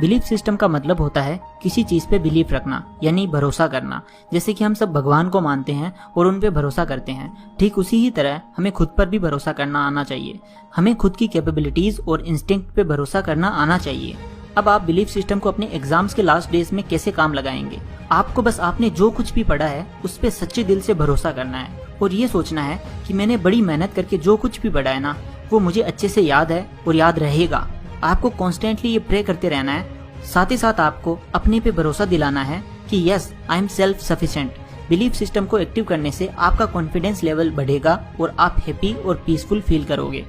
Belief system का मतलब होता है किसी चीज पे बिलीफ रखना, यानी भरोसा करना। जैसे कि हम सब भगवान को मानते हैं और उन पे भरोसा करते हैं, ठीक उसी ही तरह हमें खुद पर भी भरोसा करना आना चाहिए। हमें खुद की कैपेबिलिटीज और इंस्टिंक्ट पे भरोसा करना आना चाहिए। अब आप बिलीफ सिस्टम को अपने एग्जाम्स के लास्ट डेज में कैसे काम लगाएंगे? आपको बस आपने जो कुछ भी पढ़ा है उस पे सच्चे दिल से भरोसा करना है और ये सोचना है कि मैंने बड़ी मेहनत करके जो कुछ भी पढ़ा है ना, वो मुझे अच्छे से याद है और याद रहेगा। आपको कॉन्स्टेंटली ये प्रे करते रहना है। साथ ही साथ आपको अपने पे भरोसा दिलाना है कि yes, I am self sufficient. Belief system को एक्टिव करने से आपका कॉन्फिडेंस लेवल बढ़ेगा और आप हैप्पी और पीसफुल फील करोगे।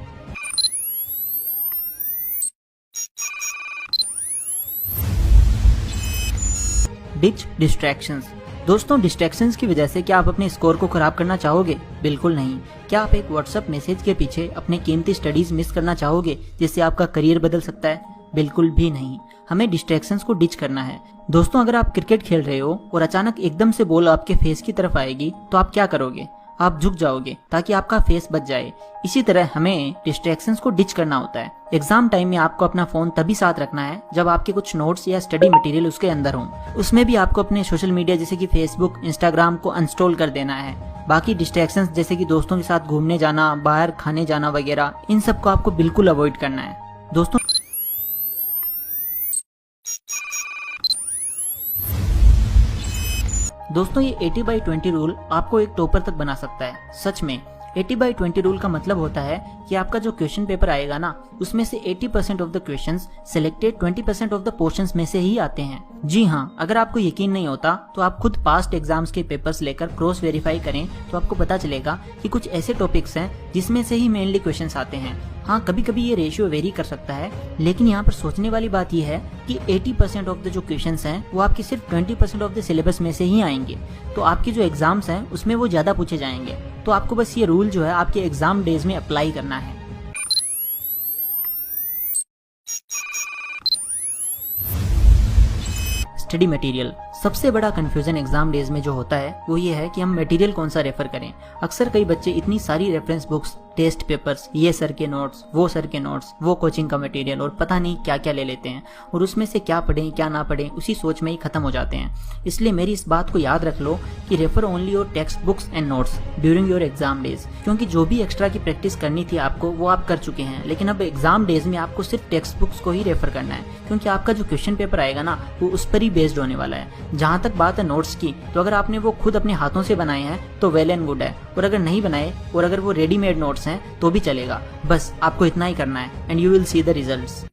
Ditch distractions. दोस्तों, डिस्ट्रैक्शंस की वजह से क्या आप अपने स्कोर को खराब करना चाहोगे? बिल्कुल नहीं। क्या आप एक व्हाट्सएप मैसेज के पीछे अपने कीमती स्टडीज मिस करना चाहोगे जिससे आपका करियर बदल सकता है? बिल्कुल भी नहीं। हमें डिस्ट्रैक्शंस को डिच करना है। दोस्तों, अगर आप क्रिकेट खेल रहे हो और अचानक एकदम से बॉल आपके फेस की तरफ आएगी तो आप क्या करोगे? आप झुक जाओगे ताकि आपका फेस बच जाए। इसी तरह हमें डिस्ट्रैक्शंस को डिच करना होता है। एग्जाम टाइम में आपको अपना फोन तभी साथ रखना है जब आपके कुछ नोट्स या स्टडी मटेरियल उसके अंदर हों। उसमें भी आपको अपने सोशल मीडिया जैसे कि फेसबुक, इंस्टाग्राम को अनइंस्टॉल कर देना है। बाकी डिस्ट्रैक्शंस जैसे कि दोस्तों के साथ घूमने जाना, बाहर खाने जाना वगैरह, इन सब को आपको बिल्कुल अवॉइड करना है। दोस्तों ये 80/20 रूल आपको एक टॉपर तक बना सकता है। सच में 80/20 रूल का मतलब होता है कि आपका जो क्वेश्चन पेपर आएगा ना, उसमें से 80% of the questions selected 20% of the portions में से ही आते हैं। जी हाँ, अगर आपको यकीन नहीं होता तो आप खुद पास्ट एग्जाम्स के पेपर्स लेकर क्रॉस वेरीफाई करें तो आपको पता चलेगा कि कुछ ऐसे टॉपिक्स हैं जिसमें से ही मेनली क्वेश्चंस आते हैं। हाँ, कभी कभी ये रेशियो वेरी कर सकता है, लेकिन यहाँ पर सोचने वाली बात यह है कि 80% ऑफ द जो क्वेश्चंस हैं वो आपके सिर्फ 20% ऑफ द सिलेबस में से ही आएंगे। तो आपके जो एग्जाम्स हैं उसमें वो ज्यादा पूछे जाएंगे। तो आपको बस ये रूल जो है आपके एग्जाम डेज में अप्लाई करना है। Study material. सबसे बड़ा कंफ्यूजन एग्जाम डेज में जो होता है वो ये है कि हम मटेरियल कौन सा रेफर करें। अक्सर कई बच्चे इतनी सारी रेफरेंस बुक्स, टेस्ट पेपर्स, ये सर के नोट्स, वो सर के नोट्स, वो कोचिंग का मटेरियल और पता नहीं क्या क्या ले लेते हैं और उसमें से क्या पढ़ें क्या ना पढ़ें उसी सोच में ही खत्म हो जाते हैं। इसलिए मेरी इस बात को याद रख लो कि refer only your text books and notes during your exam days, क्योंकि जो भी एक्स्ट्रा की प्रैक्टिस करनी थी आपको वो आप कर चुके हैं। लेकिन अब एग्जाम डेज में आपको सिर्फ टेक्स्ट बुक्स को ही रेफर करना है, क्योंकि आपका जो क्वेश्चन पेपर आएगा ना वो उस पर ही बेस्ड होने वाला है। जहाँ तक बात है नोट्स की, तो अगर आपने वो खुद अपने हाथों से बनाए हैं तो वेल एंड गुड है, और अगर नहीं बनाए और अगर वो रेडीमेड नोट्स हैं तो भी चलेगा। बस आपको इतना ही करना है and you will see the results.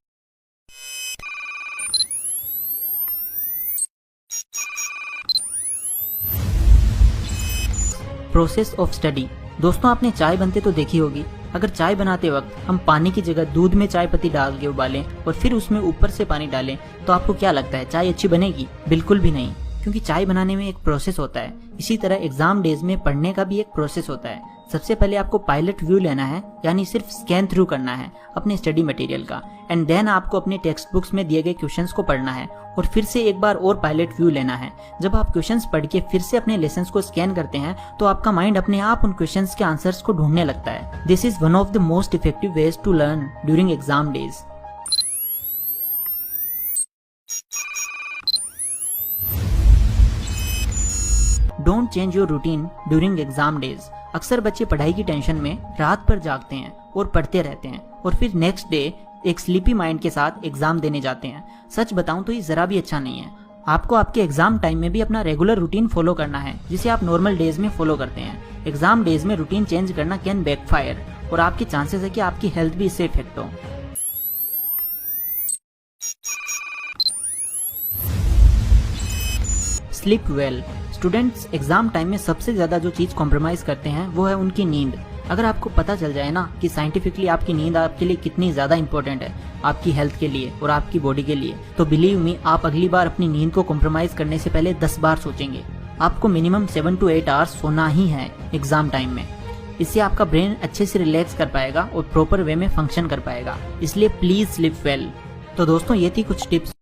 Process of study. दोस्तों, आपने चाय बनते तो देखी होगी। अगर चाय बनाते वक्त हम पानी की जगह दूध में चाय पत्ती डाल के उबालें और फिर उसमें ऊपर से पानी डालें तो आपको क्या लगता है चाय अच्छी बनेगी? बिल्कुल भी नहीं, क्योंकि चाय बनाने में एक प्रोसेस होता है। इसी तरह एग्जाम डेज में पढ़ने का भी एक प्रोसेस होता है। सबसे पहले आपको पायलट व्यू लेना है, यानी सिर्फ स्कैन थ्रू करना है अपने स्टडी मटेरियल का, एंड देन आपको अपने टेक्स्ट बुक्स में दिए गए क्वेश्चंस को पढ़ना है और फिर से एक बार और पायलट व्यू लेना है। जब आप क्वेश्चंस पढ़ के फिर से अपने लेसन्स को स्कैन करते हैं तो आपका माइंड अपने आप उन क्वेश्चंस के आंसर्स को ढूंढने लगता है। This is one of the most effective ways to learn during exam days. Don't change your routine during exam days. अक्सर बच्चे पढ़ाई की टेंशन में रात भर जागते हैं और पढ़ते रहते हैं और फिर नेक्स्ट डे एक स्लीपी माइंड के साथ एग्जाम देने जाते हैं। सच बताऊं तो ये जरा भी अच्छा नहीं है। आपको आपके एग्जाम टाइम में भी अपना रेगुलर रूटीन फॉलो करना है, जिसे आप नॉर्मल डेज में फॉलो करते हैं। एग्जाम डेज में रूटीन चेंज करना कैन बैकफायर और आपके चांसेस है कि आपकी हेल्थ भी इससे इफेक्ट हो। Sleep well. Students exam time में सबसे ज्यादा जो चीज कॉम्प्रोमाइज करते हैं वो है उनकी नींद। अगर आपको पता चल जाए ना कि साइंटिफिकली आपकी नींद आपके लिए कितनी ज्यादा इंपॉर्टेंट है, आपकी हेल्थ के लिए और आपकी बॉडी के लिए, तो बिलीव मी आप अगली बार अपनी नींद को कॉम्प्रोमाइज करने से पहले 10 बार सोचेंगे। आपको मिनिमम 7 to 8 आवर्स सोना ही है एग्जाम टाइम में। इससे आपका ब्रेन अच्छे से रिलैक्स कर पाएगा और प्रॉपर वे में फंक्शन कर पाएगा। इसलिए प्लीज स्लीप वेल। तो दोस्तों ये थी कुछ टिप्स